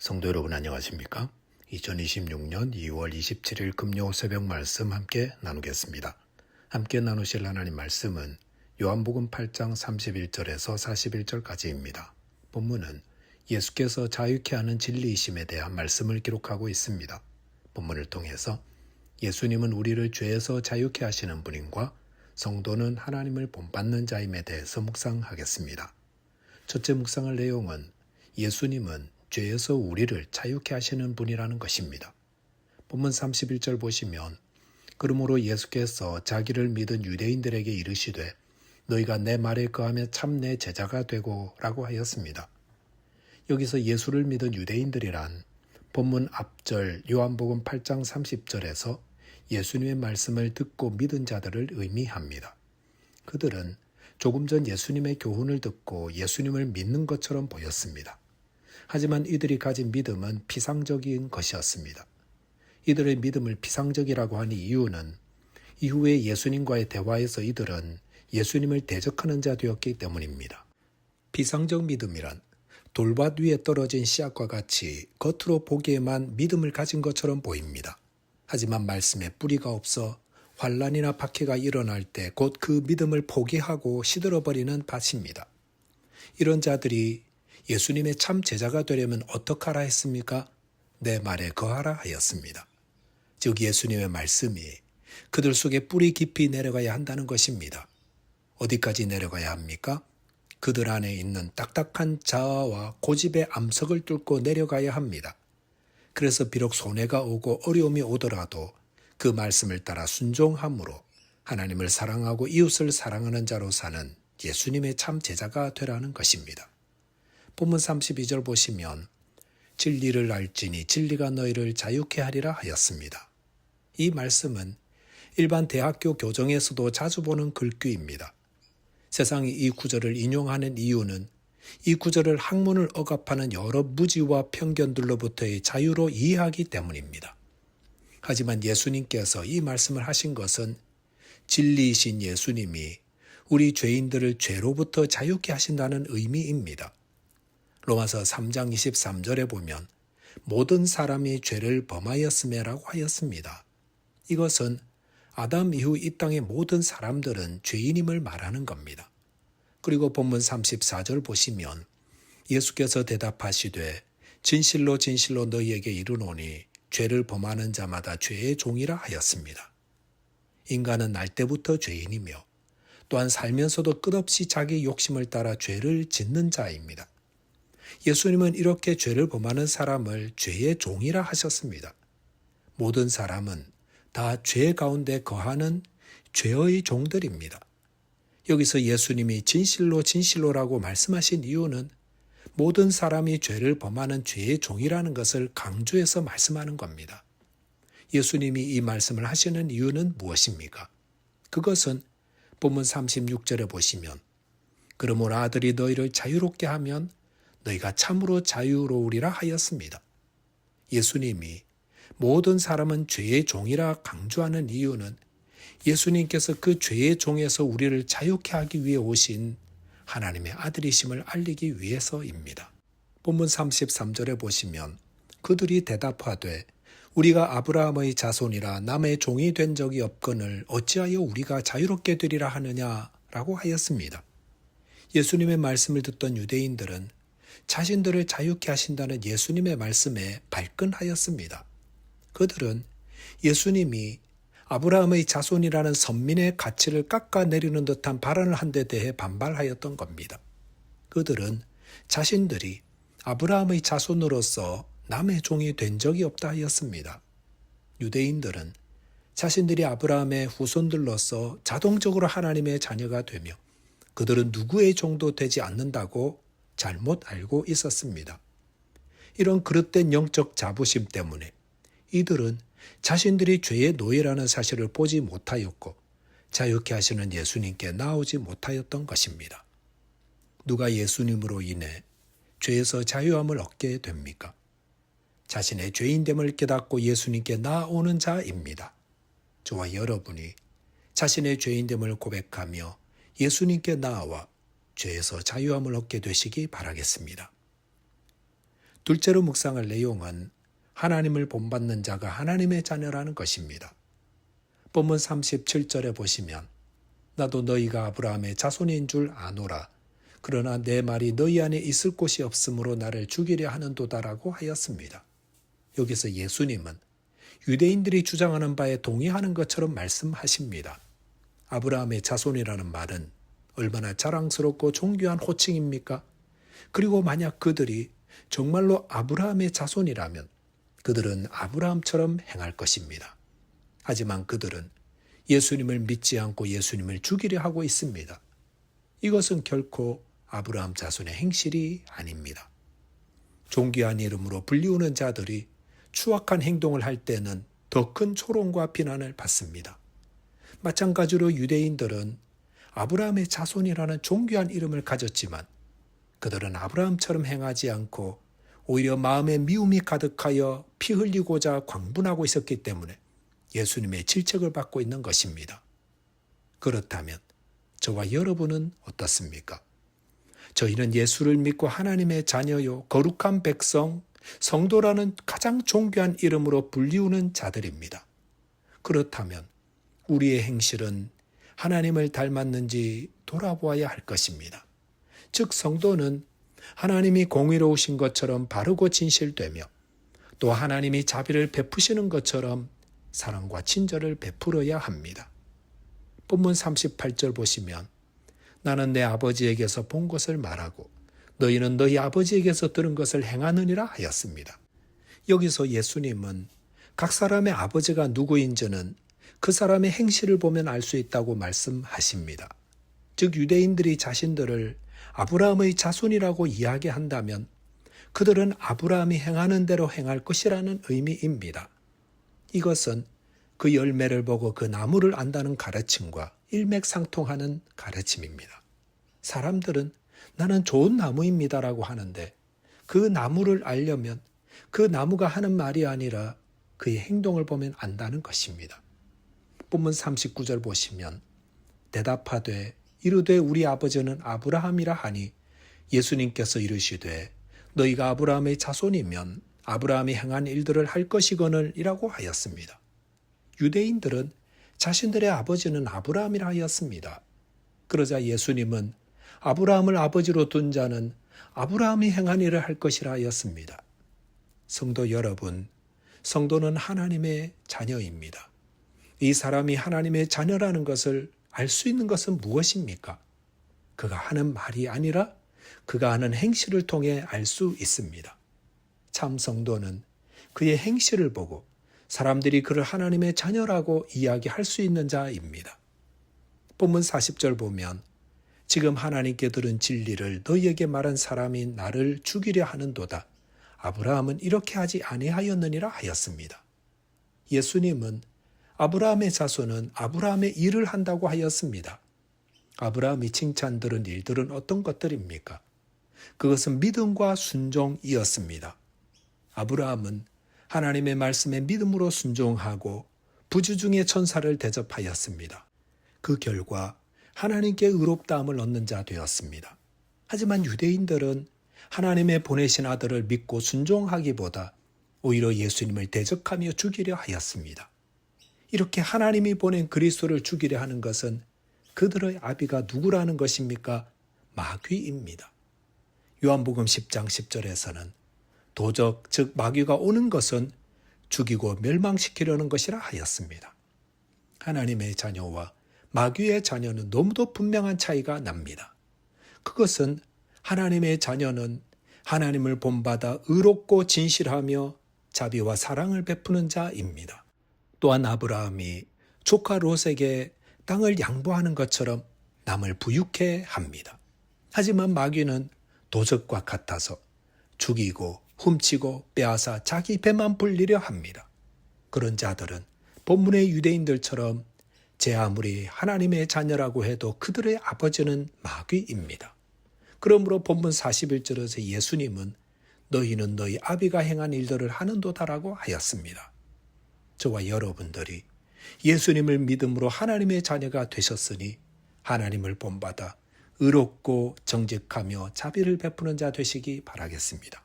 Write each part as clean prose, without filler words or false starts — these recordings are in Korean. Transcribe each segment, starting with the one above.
성도 여러분 안녕하십니까? 2026년 2월 27일 금요 새벽 말씀 함께 나누겠습니다. 함께 나누실 하나님 말씀은 요한복음 8장 31절에서 41절까지입니다. 본문은 예수께서 자유케 하는 진리이심에 대한 말씀을 기록하고 있습니다. 본문을 통해서 예수님은 우리를 죄에서 자유케 하시는 분임과 성도는 하나님을 본받는 자임에 대해서 묵상하겠습니다. 첫째 묵상할 내용은 예수님은 죄에서 우리를 자유케 하시는 분이라는 것입니다. 본문 31절 보시면 그러므로 예수께서 자기를 믿은 유대인들에게 이르시되 너희가 내 말에 거하며 참 내 제자가 되고 라고 하였습니다. 여기서 예수를 믿은 유대인들이란 본문 앞절 요한복음 8장 30절에서 예수님의 말씀을 듣고 믿은 자들을 의미합니다. 그들은 조금 전 예수님의 교훈을 듣고 예수님을 믿는 것처럼 보였습니다. 하지만 이들이 가진 믿음은 피상적인 것이었습니다. 이들의 믿음을 피상적이라고 하는 이유는 이후에 예수님과의 대화에서 이들은 예수님을 대적하는 자 되었기 때문입니다. 피상적 믿음이란 돌밭 위에 떨어진 씨앗과 같이 겉으로 보기에만 믿음을 가진 것처럼 보입니다. 하지만 말씀에 뿌리가 없어 환난이나 박해가 일어날 때 곧 그 믿음을 포기하고 시들어버리는 밭입니다. 이런 자들이 예수님의 참 제자가 되려면 어떡하라 했습니까? 내 말에 거하라 하였습니다. 즉 예수님의 말씀이 그들 속에 뿌리 깊이 내려가야 한다는 것입니다. 어디까지 내려가야 합니까? 그들 안에 있는 딱딱한 자아와 고집의 암석을 뚫고 내려가야 합니다. 그래서 비록 손해가 오고 어려움이 오더라도 그 말씀을 따라 순종함으로 하나님을 사랑하고 이웃을 사랑하는 자로 사는 예수님의 참 제자가 되라는 것입니다. 본문 32절 보시면 진리를 알지니 진리가 너희를 자유케 하리라 하였습니다. 이 말씀은 일반 대학교 교정에서도 자주 보는 글귀입니다. 세상이 이 구절을 인용하는 이유는 이 구절을 학문을 억압하는 여러 무지와 편견들로부터의 자유로 이해하기 때문입니다. 하지만 예수님께서 이 말씀을 하신 것은 진리이신 예수님이 우리 죄인들을 죄로부터 자유케 하신다는 의미입니다. 로마서 3장 23절에 보면 모든 사람이 죄를 범하였음에라고 하였습니다. 이것은 아담 이후 이 땅의 모든 사람들은 죄인임을 말하는 겁니다. 그리고 본문 34절 보시면 예수께서 대답하시되 진실로 진실로 너희에게 이르노니 죄를 범하는 자마다 죄의 종이라 하였습니다. 인간은 날 때부터 죄인이며 또한 살면서도 끝없이 자기 욕심을 따라 죄를 짓는 자입니다. 예수님은 이렇게 죄를 범하는 사람을 죄의 종이라 하셨습니다. 모든 사람은 다 죄 가운데 거하는 죄의 종들입니다. 여기서 예수님이 진실로 진실로라고 말씀하신 이유는 모든 사람이 죄를 범하는 죄의 종이라는 것을 강조해서 말씀하는 겁니다. 예수님이 이 말씀을 하시는 이유는 무엇입니까? 그것은 본문 36절에 보시면 그러므로 아들이 너희를 자유롭게 하면 너희가 참으로 자유로우리라 하였습니다. 예수님이 모든 사람은 죄의 종이라 강조하는 이유는 예수님께서 그 죄의 종에서 우리를 자유케 하기 위해 오신 하나님의 아들이심을 알리기 위해서입니다. 본문 33절에 보시면 그들이 대답하되 우리가 아브라함의 자손이라 남의 종이 된 적이 없거늘 어찌하여 우리가 자유롭게 되리라 하느냐라고 하였습니다. 예수님의 말씀을 듣던 유대인들은 자신들을 자유케 하신다는 예수님의 말씀에 발끈하였습니다. 그들은 예수님이 아브라함의 자손이라는 선민의 가치를 깎아내리는 듯한 발언을 한 데 대해 반발하였던 겁니다. 그들은 자신들이 아브라함의 자손으로서 남의 종이 된 적이 없다 하였습니다. 유대인들은 자신들이 아브라함의 후손들로서 자동적으로 하나님의 자녀가 되며 그들은 누구의 종도 되지 않는다고 잘못 알고 있었습니다. 이런 그릇된 영적 자부심 때문에 이들은 자신들이 죄의 노예라는 사실을 보지 못하였고 자유케 하시는 예수님께 나오지 못하였던 것입니다. 누가 예수님으로 인해 죄에서 자유함을 얻게 됩니까? 자신의 죄인됨을 깨닫고 예수님께 나아오는 자입니다. 저와 여러분이 자신의 죄인됨을 고백하며 예수님께 나아와 죄에서 자유함을 얻게 되시기 바라겠습니다. 둘째로 묵상할 내용은 하나님을 본받는 자가 하나님의 자녀라는 것입니다. 본문 37절에 보시면 나도 너희가 아브라함의 자손인 줄 아노라. 그러나 내 말이 너희 안에 있을 곳이 없으므로 나를 죽이려 하는도다라고 하였습니다. 여기서 예수님은 유대인들이 주장하는 바에 동의하는 것처럼 말씀하십니다. 아브라함의 자손이라는 말은 얼마나 자랑스럽고 존귀한 호칭입니까? 그리고 만약 그들이 정말로 아브라함의 자손이라면 그들은 아브라함처럼 행할 것입니다. 하지만 그들은 예수님을 믿지 않고 예수님을 죽이려 하고 있습니다. 이것은 결코 아브라함 자손의 행실이 아닙니다. 존귀한 이름으로 불리우는 자들이 추악한 행동을 할 때는 더 큰 조롱과 비난을 받습니다. 마찬가지로 유대인들은 아브라함의 자손이라는 존귀한 이름을 가졌지만 그들은 아브라함처럼 행하지 않고 오히려 마음에 미움이 가득하여 피 흘리고자 광분하고 있었기 때문에 예수님의 질책을 받고 있는 것입니다. 그렇다면 저와 여러분은 어떻습니까? 저희는 예수를 믿고 하나님의 자녀요, 거룩한 백성, 성도라는 가장 존귀한 이름으로 불리우는 자들입니다. 그렇다면 우리의 행실은 하나님을 닮았는지 돌아보아야 할 것입니다. 즉 성도는 하나님이 공의로우신 것처럼 바르고 진실되며 또 하나님이 자비를 베푸시는 것처럼 사랑과 친절을 베풀어야 합니다. 본문 38절 보시면 나는 내 아버지에게서 본 것을 말하고 너희는 너희 아버지에게서 들은 것을 행하느니라 하였습니다. 여기서 예수님은 각 사람의 아버지가 누구인지는 그 사람의 행실을 보면 알 수 있다고 말씀하십니다. 즉 유대인들이 자신들을 아브라함의 자손이라고 이야기한다면 그들은 아브라함이 행하는 대로 행할 것이라는 의미입니다. 이것은 그 열매를 보고 그 나무를 안다는 가르침과 일맥상통하는 가르침입니다. 사람들은 나는 좋은 나무입니다라고 하는데 그 나무를 알려면 그 나무가 하는 말이 아니라 그의 행동을 보면 안다는 것입니다. 본문 39절 보시면 대답하되 이르되 우리 아버지는 아브라함이라 하니 예수님께서 이르시되 너희가 아브라함의 자손이면 아브라함이 행한 일들을 할 것이거늘 이라고 하였습니다. 유대인들은 자신들의 아버지는 아브라함이라 하였습니다. 그러자 예수님은 아브라함을 아버지로 둔 자는 아브라함이 행한 일을 할 것이라 하였습니다. 성도 여러분, 성도는 하나님의 자녀입니다. 이 사람이 하나님의 자녀라는 것을 알 수 있는 것은 무엇입니까? 그가 하는 말이 아니라 그가 하는 행실을 통해 알 수 있습니다. 참 성도는 그의 행실을 보고 사람들이 그를 하나님의 자녀라고 이야기할 수 있는 자입니다. 본문 40절 보면 지금 하나님께 들은 진리를 너희에게 말한 사람이 나를 죽이려 하는도다. 아브라함은 이렇게 하지 아니하였느니라 하였습니다. 예수님은 아브라함의 자손은 아브라함의 일을 한다고 하였습니다. 아브라함이 칭찬 들은 일들은 어떤 것들입니까? 그것은 믿음과 순종이었습니다. 아브라함은 하나님의 말씀에 믿음으로 순종하고 부주중의 천사를 대접하였습니다. 그 결과 하나님께 의롭다함을 얻는 자 되었습니다. 하지만 유대인들은 하나님의 보내신 아들을 믿고 순종하기보다 오히려 예수님을 대적하며 죽이려 하였습니다. 이렇게 하나님이 보낸 그리스도를 죽이려 하는 것은 그들의 아비가 누구라는 것입니까? 마귀입니다. 요한복음 10장 10절에서는 도적 즉 마귀가 오는 것은 죽이고 멸망시키려는 것이라 하였습니다. 하나님의 자녀와 마귀의 자녀는 너무도 분명한 차이가 납니다. 그것은 하나님의 자녀는 하나님을 본받아 의롭고 진실하며 자비와 사랑을 베푸는 자입니다. 또한 아브라함이 조카 롯에게 땅을 양보하는 것처럼 남을 부유케 합니다. 하지만 마귀는 도적과 같아서 죽이고 훔치고 빼앗아 자기 배만 불리려 합니다. 그런 자들은 본문의 유대인들처럼 제 아무리 하나님의 자녀라고 해도 그들의 아버지는 마귀입니다. 그러므로 본문 41절에서 예수님은 너희는 너희 아비가 행한 일들을 하는도다라고 하였습니다. 저와 여러분들이 예수님을 믿음으로 하나님의 자녀가 되셨으니 하나님을 본받아 의롭고 정직하며 자비를 베푸는 자 되시기 바라겠습니다.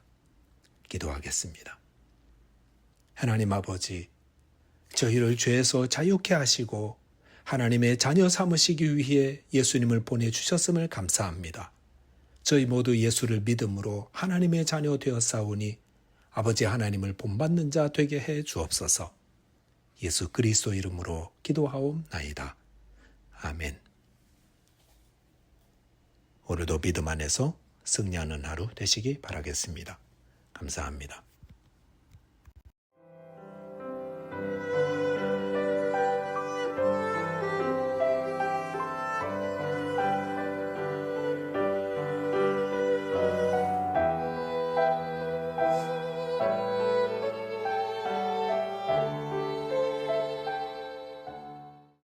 기도하겠습니다. 하나님 아버지, 저희를 죄에서 자유케 하시고 하나님의 자녀 삼으시기 위해 예수님을 보내주셨음을 감사합니다. 저희 모두 예수를 믿음으로 하나님의 자녀 되었사오니 아버지 하나님을 본받는 자 되게 해 주옵소서. 예수 그리스도 이름으로 기도하옵나이다. 아멘. 오늘도 믿음 안에서 승리하는 하루 되시기 바라겠습니다. 감사합니다.